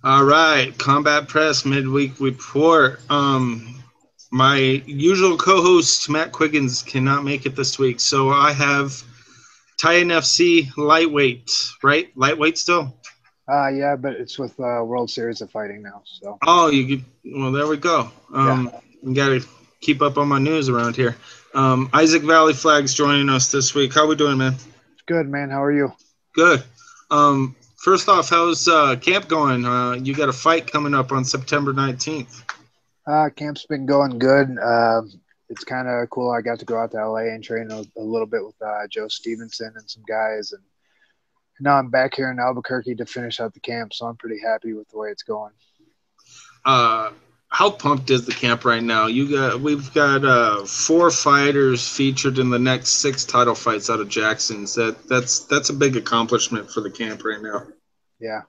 All right, Combat Press midweek report. My usual co-host Matt Quiggins cannot make it this week, so I have Titan FC lightweight, right? Lightweight still. Yeah, but it's with World Series of Fighting now. So Oh, well, there we go. yeah, You got to keep up on my news around here. Isaac Vallie-Flagg's joining us this week. How we doing, man? good man. How are you? Good. First off, how's camp going? You got a fight coming up on September 19th. Camp's been going good. It's kind of cool. I got to go out to LA and train a little bit with Joe Stevenson and some guys, and now I'm back here in Albuquerque to finish out the camp. So I'm pretty happy with the way it's going. Uh, how pumped is the camp right now? We've got four fighters featured in the next six title fights out of Jackson's. That's a big accomplishment for the camp right now. Yeah,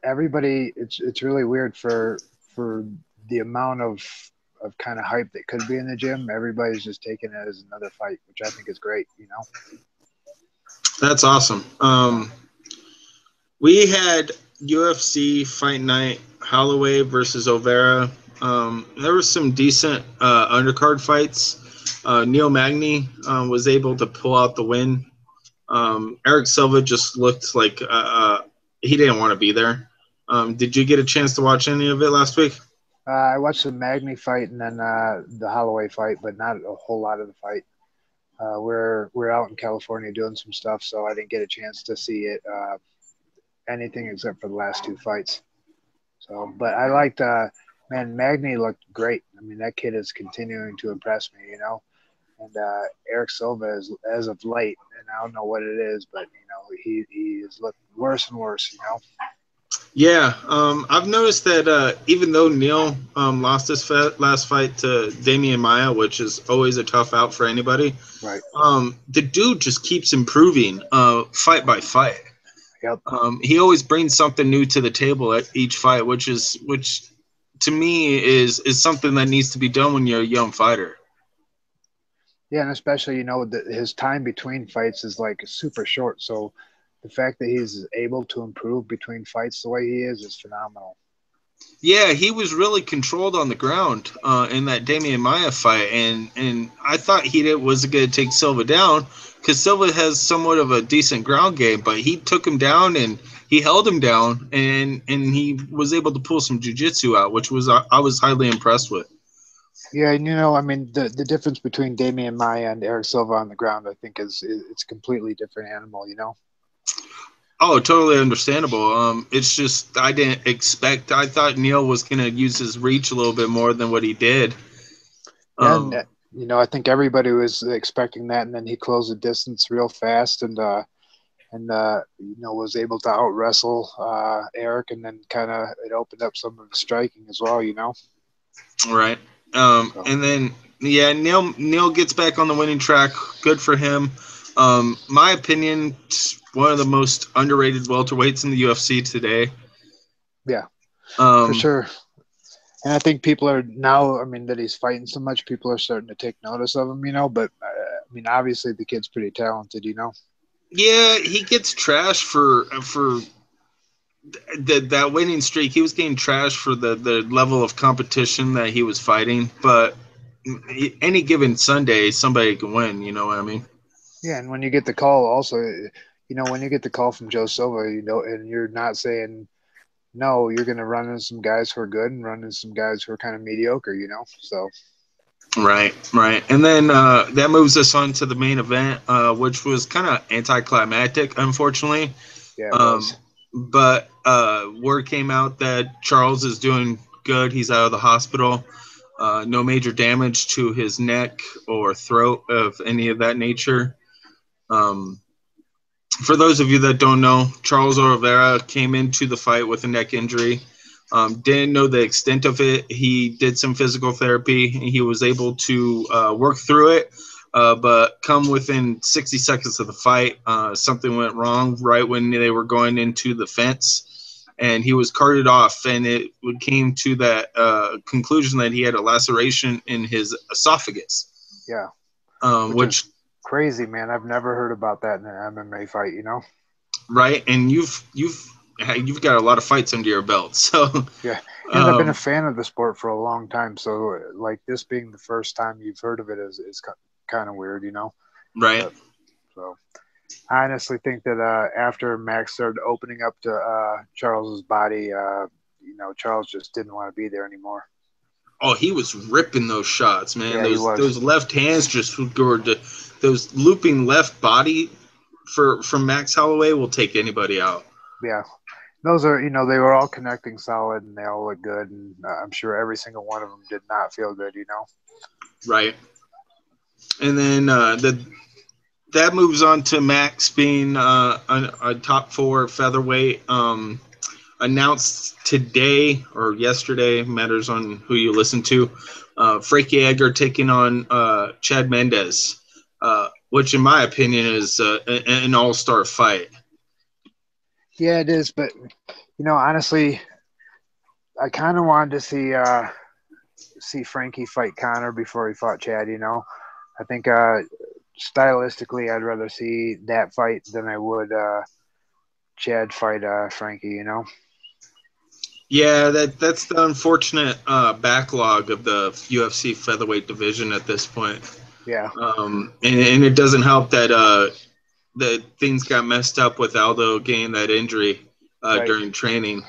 everybody. It's really weird for the amount of kind of hype that could be in the gym. Everybody's just taking it as another fight, which I think is great. That's awesome. We had UFC Fight Night, Holloway versus Oliveira. There were some decent undercard fights. Neil Magny was able to pull out the win. Eric Silva just looked like he didn't want to be there. Did you get a chance to watch any of it last week? I watched the Magny fight and then the Holloway fight, but not a whole lot of the fight. We're out in California doing some stuff, so I didn't get a chance to see it anything except for the last two fights. So, but I liked man, Magny looked great. I mean, that kid is continuing to impress me. And Eric Silva is as of late, and I don't know what it is, but he is looking worse and worse. Yeah, I've noticed that even though Neil lost his last fight to Damian Maia, which is always a tough out for anybody, Right. the dude just keeps improving fight by fight. Yep. He always brings something new to the table at each fight, which to me is something that needs to be done when you're a young fighter. Yeah, and especially his time between fights is like super short. So the fact that he's able to improve between fights the way he is phenomenal. Yeah, he was really controlled on the ground in that Damian Maia fight, and I thought was going to take Silva down because Silva has somewhat of a decent ground game, but he took him down and he held him down, and he was able to pull some jiu-jitsu out, which was I was highly impressed with. Yeah, and I mean, the difference between Damian Maia and Eric Silva on the ground, I think, is it's a completely different animal. Oh, totally understandable. It's just I didn't expect. I thought Neil was going to use his reach a little bit more than what he did. Yeah, and Um, I think everybody was expecting that, and then he closed the distance real fast, and was able to out wrestle Eric, and then kind of it opened up some of the striking as well. right. So And then yeah, Neil gets back on the winning track. Good for him. My opinion, one of the most underrated welterweights in the UFC today. yeah, for Um, sure. And I think people are now. I mean, that he's fighting so much, people are starting to take notice of him. But I mean, obviously the kid's pretty talented. yeah, he gets trashed for that winning streak. He was getting trashed for the level of competition that he was fighting, but any given Sunday, somebody can win. You know what I mean? Yeah, and when you get the call, also, when you get the call from Joe Silva, and you're not saying no, you're going to run into some guys who are good and run into some guys who are kind of mediocre. So Right, right. And then that moves us on to the main event, which was kind of anticlimactic, unfortunately. yeah, it Um, was. but word came out that Charles is doing good. He's out of the hospital. No major damage to his neck or throat of any of that nature. Um, for those of you that don't know, Charles Oliveira came into the fight with a neck injury. Didn't know the extent of it. He did some physical therapy and he was able to work through it. But come within 60 seconds of the fight, something went wrong right when they were going into the fence, and he was carted off. And it came to that conclusion that he had a laceration in his esophagus, Yeah, which is which crazy, man. I've never heard about that in an MMA fight. right. And you've you've got a lot of fights under your belt. So, Yeah, and I've been a fan of the sport for a long time. So, like this being the first time you've heard of it is kind of weird, you know. right. But, so, I honestly think that after Max started opening up to Charles's body, Charles just didn't want to be there anymore. Oh, he was ripping those shots, man. Yeah, he was. Those left hands just were those looping left body from Max Holloway will take anybody out. Yeah. Those are, they were all connecting solid and they all look good. And I'm sure every single one of them did not feel good, Right. And then that moves on to Max being a top 4 featherweight. Announced today or yesterday, matters on who you listen to. Frankie Edgar taking on Chad Mendes, which in my opinion is an all-star fight. Yeah, it is. But, honestly, I kind of wanted to see Frankie fight Conor before he fought Chad, I think stylistically I'd rather see that fight than I would Chad fight Frankie, Yeah, that's the unfortunate backlog of the UFC featherweight division at this point. Yeah. And it doesn't help that that things got messed up with Aldo getting that injury Right. during training,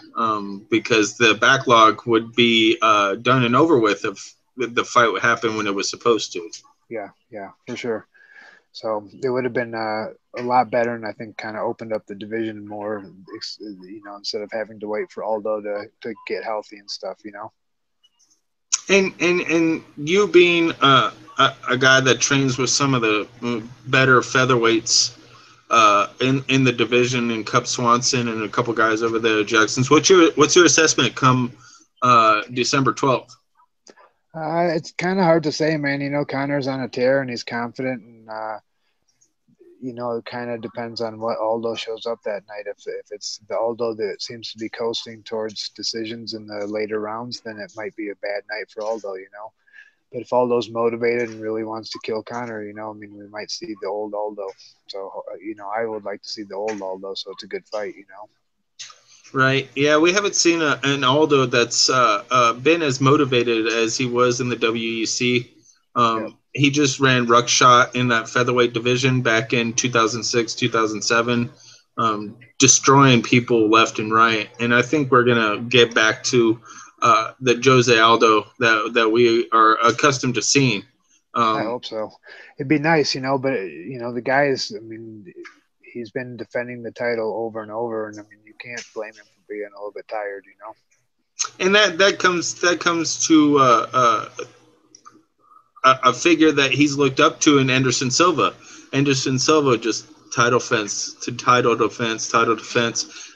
because the backlog would be done and over with if the fight would happen when it was supposed to. Yeah, for sure. So it would have been a lot better, and I think kind of opened up the division more, instead of having to wait for Aldo to get healthy and stuff, And you being a guy that trains with some of the better featherweights in the division, and Cub Swanson and a couple guys over there, Jackson's. What's your assessment come December 12th? It's kind of hard to say, man. Conor's on a tear and he's confident, and it kind of depends on what Aldo shows up that night. If it's the Aldo that seems to be coasting towards decisions in the later rounds, then it might be a bad night for Aldo, But if Aldo's motivated and really wants to kill Conor, we might see the old Aldo. So, I would like to see the old Aldo, so it's a good fight, Right. Yeah, we haven't seen an Aldo that's been as motivated as he was in the WEC. Yep. He just ran ruckshot in that featherweight division back in 2006, 2007, destroying people left and right. And I think we're going to get back to the Jose Aldo that we are accustomed to seeing. I hope so. It'd be nice, but, the guy is, he's been defending the title over and over, and, you can't blame him for being a little bit tired, And that comes to a figure that he's looked up to in Anderson Silva. Anderson Silva just title defense,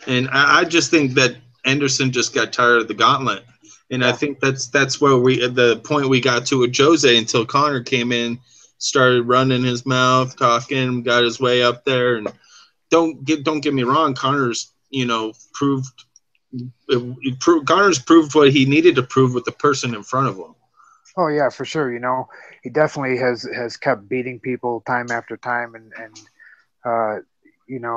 and I just think that Anderson just got tired of the gauntlet, and yeah. I think that's where the point we got to with Jose until Conor came in, started running his mouth, talking, got his way up there, and don't get me wrong, Conor's Conor's proved what he needed to prove with the person in front of him. Oh yeah, for sure. He definitely has kept beating people time after time, and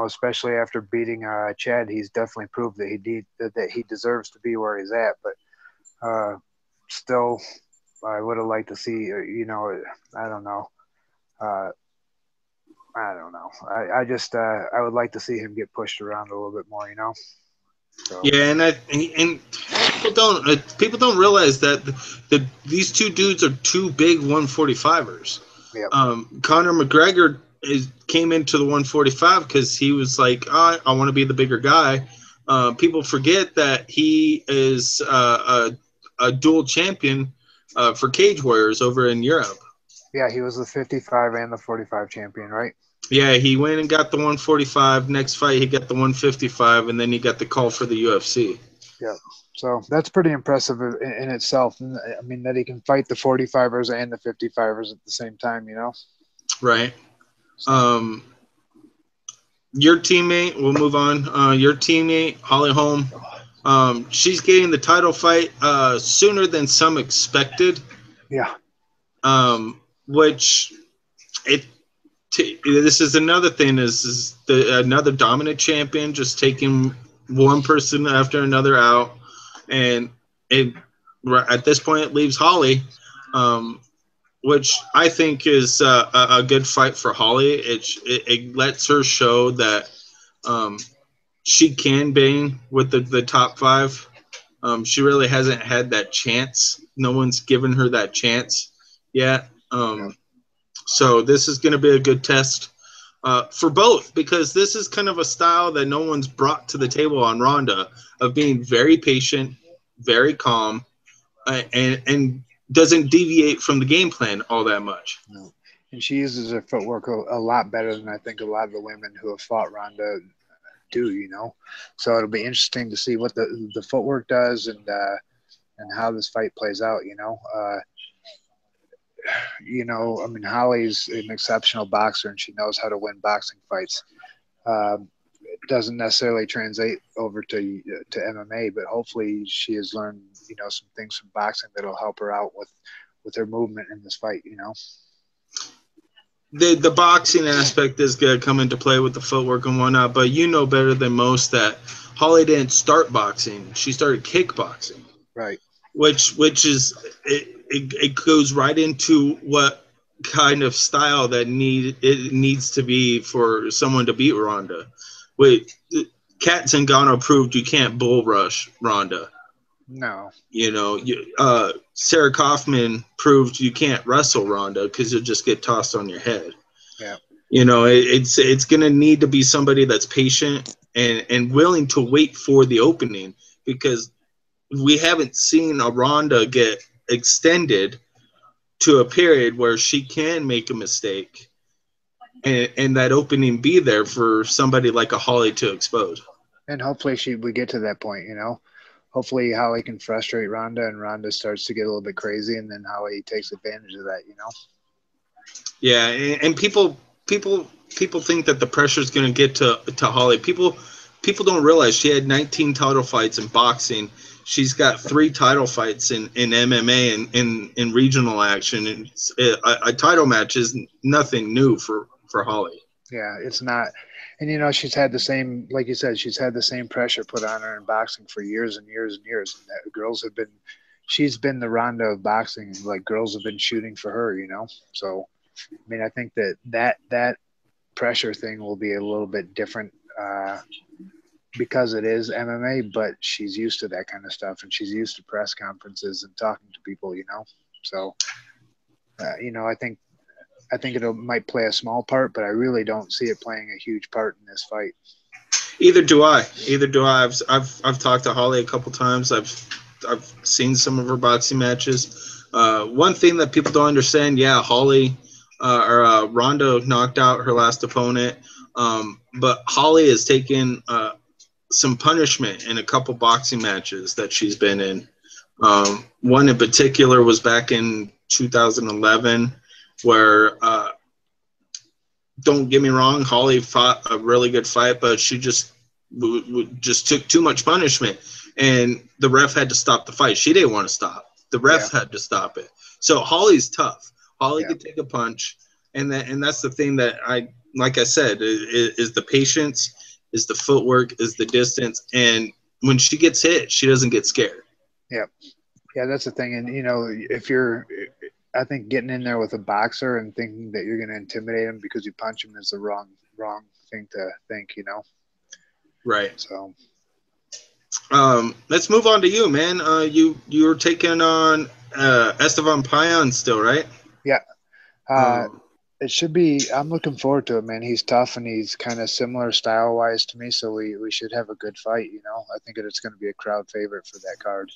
especially after beating Chad, he's definitely proved that he deserves to be where he's at. But still, I would have liked to see. I don't know. I just I would like to see him get pushed around a little bit more. So. Yeah, and people don't realize that these two dudes are two big 145ers. Yep. Conor McGregor came into the 145 because he was like, I want to be the bigger guy. People forget that he is a dual champion for Cage Warriors over in Europe. Yeah, he was the 55 and the 45 champion, right? Yeah, he went and got the 145. Next fight, he got the 155, and then he got the call for the UFC. Yeah, so that's pretty impressive in itself. I mean, that he can fight the 45ers and the 55ers at the same time, Right. Your teammate, we'll move on. Your teammate, Holly Holm, she's getting the title fight sooner than some expected. Yeah. Which this is another thing, is another dominant champion just taking one person after another out, and it at this point it leaves Holly, which I think is a good fight for Holly. It lets her show that she can bang with the top five. She really hasn't had that chance. No one's given her that chance yet. So this is going to be a good test for both, because this is kind of a style that no one's brought to the table on Ronda, of being very patient, very calm, and doesn't deviate from the game plan all that much. No. And she uses her footwork a lot better than I think a lot of the women who have fought Ronda do, you know. So it'll be interesting to see what the footwork does and how this fight plays out, you know. I mean, Holly's an exceptional boxer and she knows how to win boxing fights. It doesn't necessarily translate over to MMA, but hopefully she has learned, you know, some things from boxing that'll help her out with her movement in this fight, you know. The boxing aspect is going to come into play with the footwork and whatnot, but you know better than most that Holly didn't start boxing; she started kickboxing, right? Which is it goes right into what kind of style that needs to be for someone to beat Ronda. Wait, Kat Zingano proved you can't bull rush Ronda. No. You know, Sarah Kaufman proved you can't wrestle Ronda because you'll just get tossed on your head. Yeah. You know, it's going to need to be somebody that's patient and willing to wait for the opening, because we haven't seen a Ronda get extended to a period where she can make a mistake and that opening be there for somebody like a Holly to expose. And hopefully we get to that point, you know. Hopefully Holly can frustrate Ronda and Ronda starts to get a little bit crazy, and then Holly takes advantage of that, you know. Yeah, and people think that the pressure is going to get to Holly. People don't realize she had 19 title fights in boxing. She's got 3 title fights in MMA and in regional action. And a title match is nothing new for Holly. Yeah, it's not. And, you know, she's had the same, like you said, she's had the same pressure put on her in boxing for years and years and years. And she's been the Ronda of boxing. Like, girls have been shooting for her, you know. So, I mean, I think that pressure thing will be a little bit different because it is MMA, but she's used to that kind of stuff, and she's used to press conferences and talking to people, you know. So, you know, I think it might play a small part, but I really don't see it playing a huge part in this fight. Either do I. I've talked to Holly a couple times. I've seen some of her boxing matches. One thing that people don't understand, Holly Ronda knocked out her last opponent, but Holly has taken some punishment in a couple boxing matches that she's been in. One in particular was back in 2011. Where, don't get me wrong, Holly fought a really good fight, but she just took too much punishment, and the ref had to stop the fight. She didn't want to stop. The ref had to stop it. So Holly's tough. Holly can take a punch, and that's the thing that like I said, is the patience, is the footwork, is the distance, and when she gets hit, she doesn't get scared. Yeah, that's the thing, and you know, I think getting in there with a boxer and thinking that you're going to intimidate him because you punch him is the wrong thing to think, you know? Right. So, let's move on to you, man. You're taking on Esteban Payan still, right? Yeah. It should be. I'm looking forward to it, man. He's tough and he's kind of similar style wise to me, so we should have a good fight, you know? I think it's going to be a crowd favorite for that card.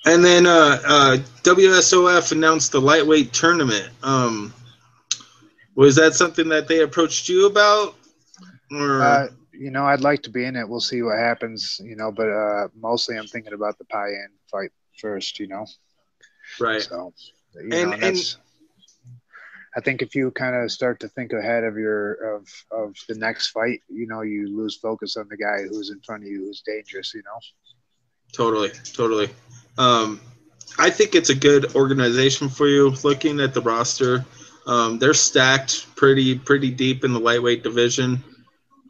And then WSOF announced the lightweight tournament. Was that something that they approached you about? Or? You know, I'd like to be in it. We'll see what happens, you know, but mostly I'm thinking about the Payan fight first, you know. Right. So, I think if you kind of start to think ahead of of the next fight, you know, you lose focus on the guy who's in front of you who's dangerous, you know. Totally. I think it's a good organization for you. Looking at the roster, they're stacked pretty deep in the lightweight division,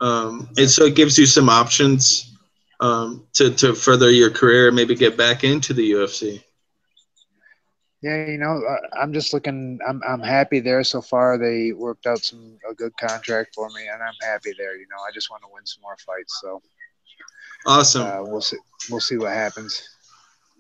and so it gives you some options to further your career, maybe get back into the UFC? Yeah, I'm just looking. I'm happy there so far. They worked out a good contract for me, and I'm happy there. I just want to win some more fights. So Awesome. we'll see. We'll see what happens.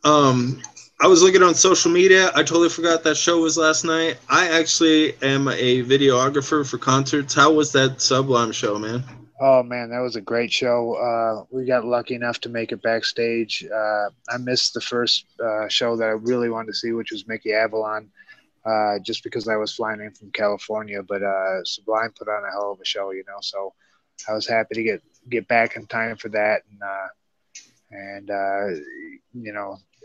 I was looking on social media. I totally forgot that show was last night. I actually am a videographer for concerts. How was that Sublime show, man? Oh man, that was a great show. We got lucky enough to make it backstage. I missed the first show that I really wanted to see, which was Mickey Avalon, just because I was flying in from California. But Sublime put on a hell of a show, So I was happy to get back in time for that, and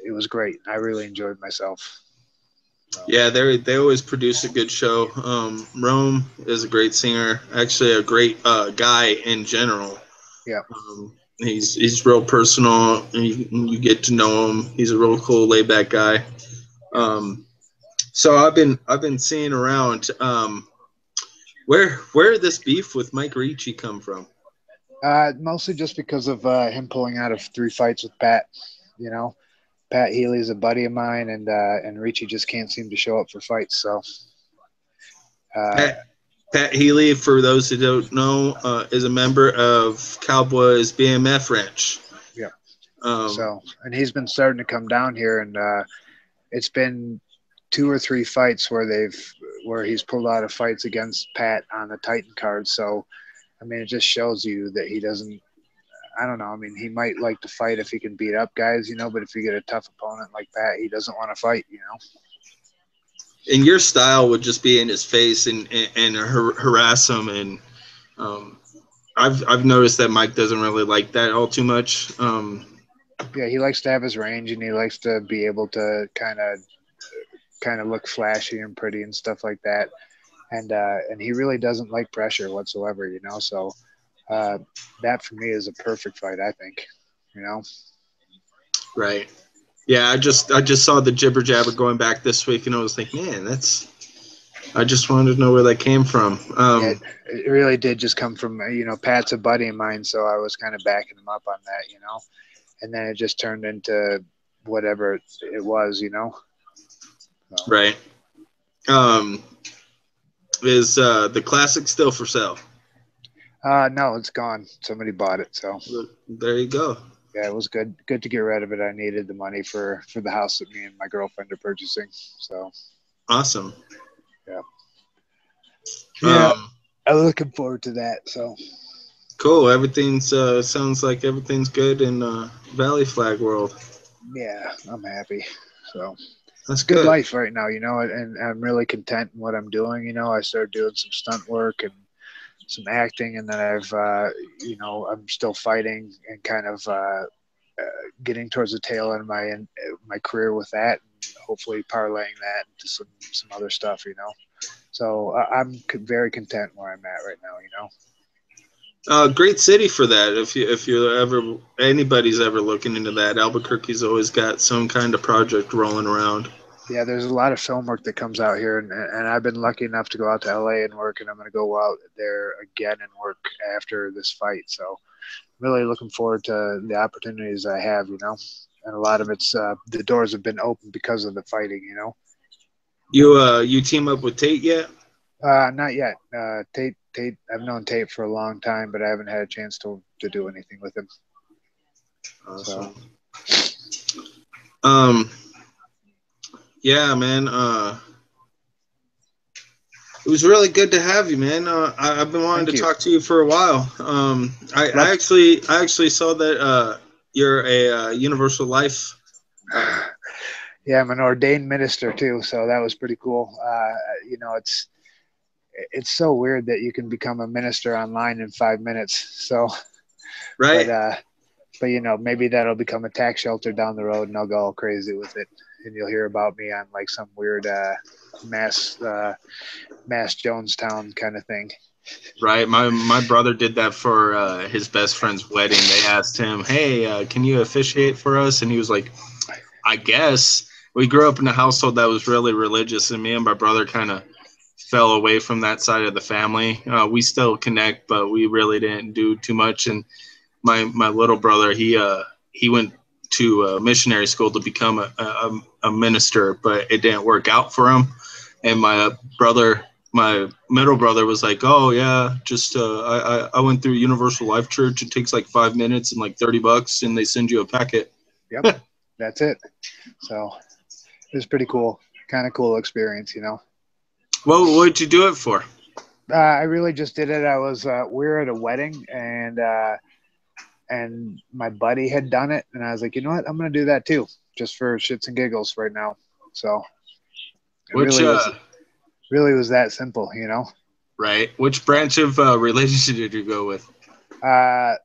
it was great. I really enjoyed myself. Yeah, they always produce a good show. Rome is a great singer, actually a great guy in general. Yeah. He's real personal, and you get to know him. He's a real cool, laid back guy. So I've been seeing around. Where did this beef with Mike Ricci come from? Mostly just because of him pulling out of 3 fights with Pat. Pat Healy is a buddy of mine, and Ricci just can't seem to show up for fights. So, Pat Healy, for those who don't know, is a member of Cowboys BMF Ranch. Yeah. And he's been starting to come down here, and it's been 2 or 3 fights where he's pulled out of fights against Pat on the Titan card. So, I mean, it just shows you that he doesn't. I don't know. I mean, he might like to fight if he can beat up guys, but if you get a tough opponent like Pat, he doesn't want to fight, And your style would just be in his face and harass him. And I've noticed that Mike doesn't really like that all too much. Yeah, he likes to have his range, and he likes to be able to kind of look flashy and pretty and stuff like that. And he really doesn't like pressure whatsoever, So that for me is a perfect fight, I think. Right. Yeah, I just saw the jibber jabber going back this week, and I was like, man, I just wanted to know where that came from. Yeah, it really did just come from Pat's a buddy of mine, so I was kind of backing him up on that, and then it just turned into whatever it was, So. Right. Is the classic still for sale? No, it's gone. Somebody bought it, so there you go. Yeah, it was good to get rid of it. I needed the money for the house that me and my girlfriend are purchasing. So awesome. Yeah, I'm looking forward to that. So cool. Everything's sounds like everything's good in Vallie-Flagg world. Yeah, I'm happy. So that's good life right now, and I'm really content in what I'm doing. I started doing some stunt work and some acting, and then I'm still fighting and kind of getting towards the tail end of my career with that, and hopefully parlaying that into some other stuff, So I'm very content where I'm at right now, Great city for that. If you're ever anybody's ever looking into that, Albuquerque's always got some kind of project rolling around. Yeah, there's a lot of film work that comes out here, and I've been lucky enough to go out to LA and work, and I'm going to go out there again and work after this fight. So I'm really looking forward to the opportunities I have, and a lot of it's the doors have been open because of the fighting, You team up with Tate yet? Not yet. Tate, I've known Tate for a long time, but I haven't had a chance to do anything with him. Awesome. Yeah, man. It was really good to have you, man. I've been wanting to talk to you for a while. I actually saw that you're a Universal Life. Yeah, I'm an ordained minister too, so that was pretty cool. It's so weird that you can become a minister online in 5 minutes. So, right. But maybe that'll become a tax shelter down the road, and I'll go all crazy with it, and you'll hear about me on like some weird mass Jonestown kind of thing. Right. My brother did that for his best friend's wedding. They asked him, "Hey, can you officiate for us?" And he was like, "I guess." We grew up in a household that was really religious, and me and my brother kind of fell away from that side of the family. We still connect, but we really didn't do too much. And my little brother, he went to missionary school to become a minister, but it didn't work out for him. And my middle brother was like, "Oh yeah, just I went through Universal Life Church. It takes like 5 minutes and like $30, and they send you a packet." Yep, that's it. So it was pretty cool, kind of cool experience, Well, what did you do it for? I really just did it. I was we were at a wedding, and my buddy had done it, and I was like, you know what, I'm gonna do that too, just for shits and giggles right now. So it Which really was that simple, right? Which branch of religion did you go with? I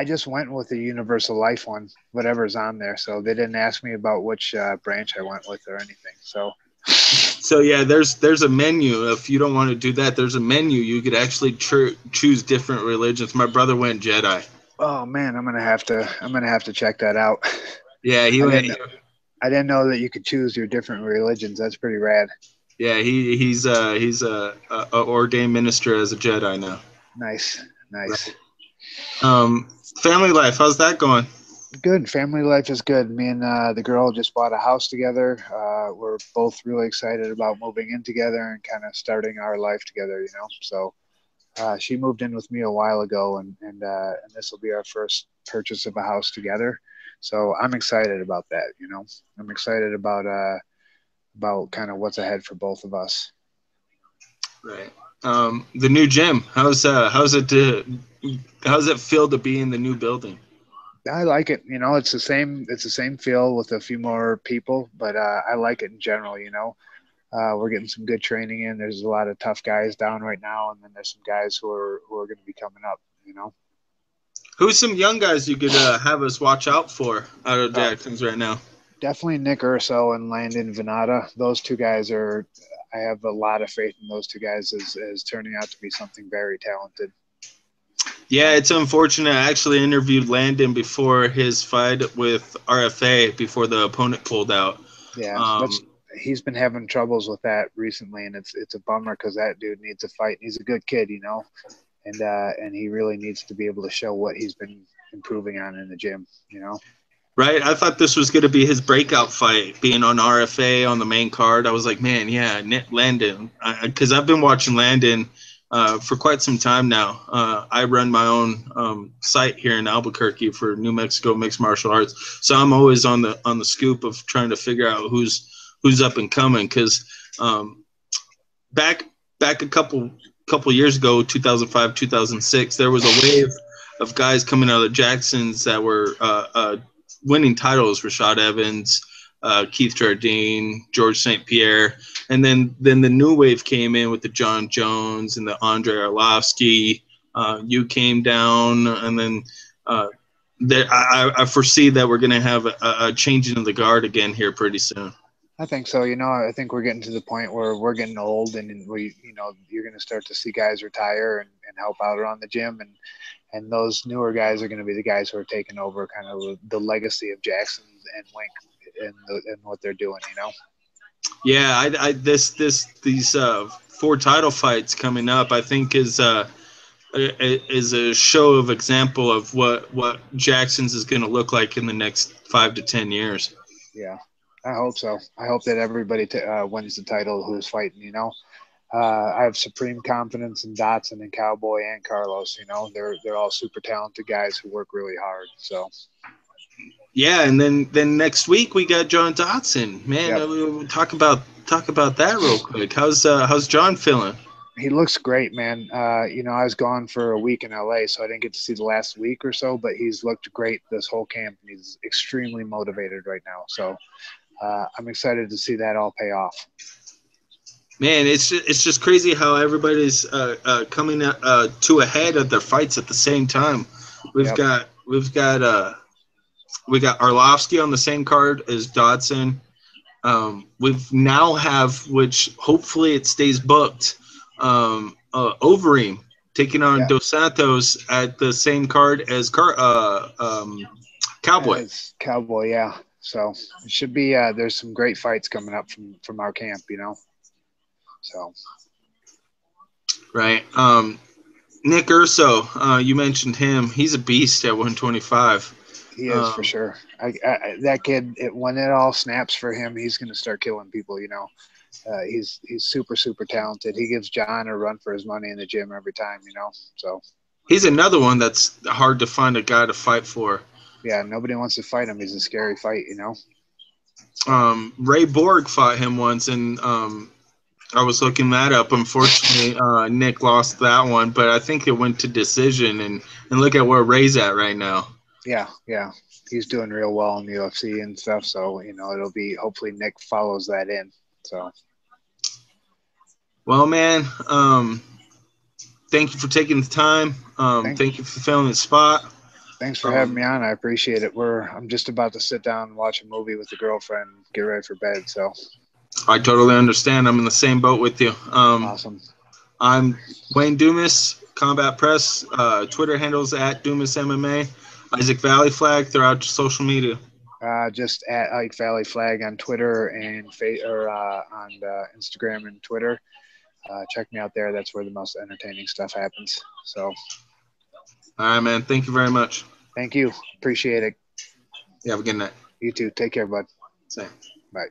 just went with the Universal Life one, whatever's on there. So they didn't ask me about which branch I went with or anything. So yeah, there's a menu. If you don't want to do that, there's a menu. You could actually choose different religions. My brother went Jedi. Oh man, I'm gonna have to check that out. Yeah, I didn't know that you could choose your different religions. That's pretty rad. Yeah, he's a ordained minister as a Jedi now. Nice. Right. Family life, how's that going? Good. Family life is good. Me and the girl just bought a house together. We're both really excited about moving in together and kind of starting our life together, So she moved in with me a while ago, and this will be our first purchase of a house together. So I'm excited about that. I'm excited about kind of what's ahead for both of us. Right. The new gym. How's it feel to be in the new building? I like it. It's the same feel with a few more people, but I like it in general. We're getting some good training in. There's a lot of tough guys down right now, and then there's some guys who are going to be coming up. Who's some young guys you could have us watch out for out of Jackson's right now? Definitely Nick Urso and Landon Venata. Those two guys are. I have a lot of faith in those two guys as turning out to be something very talented. Yeah, it's unfortunate. I actually interviewed Landon before his fight with RFA before the opponent pulled out. Yeah, he's been having troubles with that recently, and it's a bummer because that dude needs a fight. He's a good kid, and he really needs to be able to show what he's been improving on in the gym, Right, I thought this was going to be his breakout fight, being on RFA on the main card. I was like, man, yeah, Landon, because I've been watching Landon for quite some time now. I run my own site here in Albuquerque for New Mexico Mixed Martial Arts, so I'm always on the scoop of trying to figure out who's up and coming. Because back a couple years ago, 2005, 2006, there was a wave of guys coming out of Jackson's that were winning titles. Rashad Evans, Keith Jardine, George St. Pierre, and then the new wave came in with the John Jones and the Andre Arlovsky. You came down, and then I foresee that we're going to have a changing of the guard again here pretty soon. I think so. I think we're getting to the point where we're getting old, and you're going to start to see guys retire and help out around the gym, and those newer guys are going to be the guys who are taking over kind of the legacy of Jackson and Wink and what they're doing, Yeah, these 4 title fights coming up, I think is a show of example of what Jackson's is going to look like in the next 5 to 10 years. Yeah, I hope so. I hope that everybody wins the title who's fighting, I have supreme confidence in Dotson and Cowboy and Carlos. They're all super talented guys who work really hard. So, yeah, and then next week we got John Dotson. Man, yep. We'll talk about that real quick. How's John feeling? He looks great, man. I was gone for a week in LA, so I didn't get to see the last week or so. But he's looked great this whole camp. He's extremely motivated right now. So I'm excited to see that all pay off. Man, it's just crazy how everybody's coming to a head of their fights at the same time. We got Arlovsky on the same card as Dotson. We've now have, which hopefully it stays booked, Overeem taking on Dos Santos at the same card as Cowboy. Cowboy, yeah. So it should be. There's some great fights coming up from our camp, So. Right. Nick Urso, you mentioned him. He's a beast at 125. He is for sure. That kid, when it all snaps for him, he's going to start killing people. He's super super talented. He gives John a run for his money in the gym every time. So he's another one that's hard to find a guy to fight for. Yeah, nobody wants to fight him. He's a scary fight. Ray Borg fought him once, and I was looking that up. Unfortunately, Nick lost that one, but I think it went to decision. And look at where Ray's at right now. Yeah, he's doing real well in the UFC and stuff. So it'll be hopefully Nick follows that in. So, well, man, thank you for taking the time. Thank you for filling the spot. Thanks for having me on. I appreciate it. I'm just about to sit down and watch a movie with the girlfriend and get ready for bed. So I totally understand. I'm in the same boat with you. Awesome. I'm Wayne Dumas, Combat Press. Twitter handles at Dumas MMA. Isaac Vallie-Flagg throughout social media. Just at Vallie-Flagg on Twitter and on Instagram and Twitter. Check me out there. That's where the most entertaining stuff happens. So, all right, man. Thank you very much. Thank you. Appreciate it. You have a good night. You too. Take care, bud. Same. Bye.